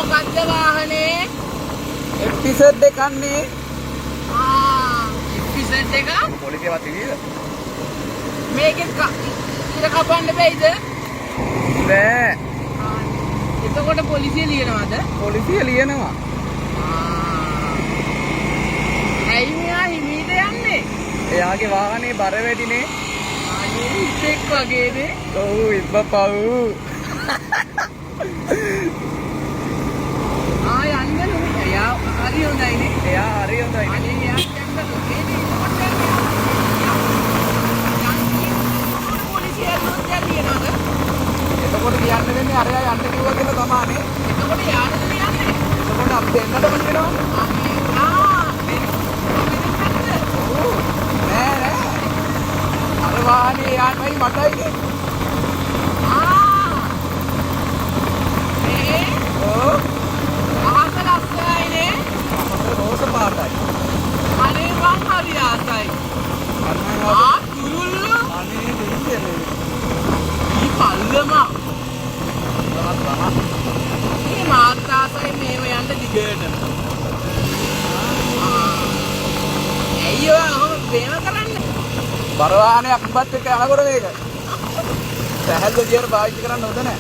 මොකක්ද වාහනේ? එපිසෝඩ් එකක් නේ. එපිසෝඩ් එක? පොලිසියවත් ඉවිද? මේකෙත් ඉර කපන්න බැයිද? බෑ. එතකොට පොලිසිය ලියනවද? පොලිසිය ලියනවා. ඇයි මෙයා හිමීට යන්නේ? එයාගේ වාහනේ බර වැඩිනේ. අනේ ඉතෙක් වගේනේ. ඔව් ඉබ්බපව්. යන්න නෙමෙයි. එයා හරි හොඳයිනේ. එයා හරි හොඳයි. අනේ එයා යන්න නෙමෙයි. එතකොට කියන්න වෙන්නේ අරයා යන්න කිව්වා කියලා තමානේ. එතකොට යාළුවෝ යන්නේ. එතකොට අපි දෙන්නටම කියනවා. නෑ. අර වාහනේ යන්නයි මටයි. ඔව්. අහස ලස්සනයිනේ. රෝස පාටයි. අනේ මං හරි ආසයි. කුරුල්ලෝ. අනේ දෙන්නේ. ඊ පල්ලම. මේ මාත්‍රාසයි මේව යන්න දිගට. අයියෝ ඔහොම ප්‍රේම කරන්නේ. බර වාහනයක් උඹත් එක්ක යනකොට මේක. සැහැල්ලු විදියට පාවිච්චි කරන්න හොඳ නෑ.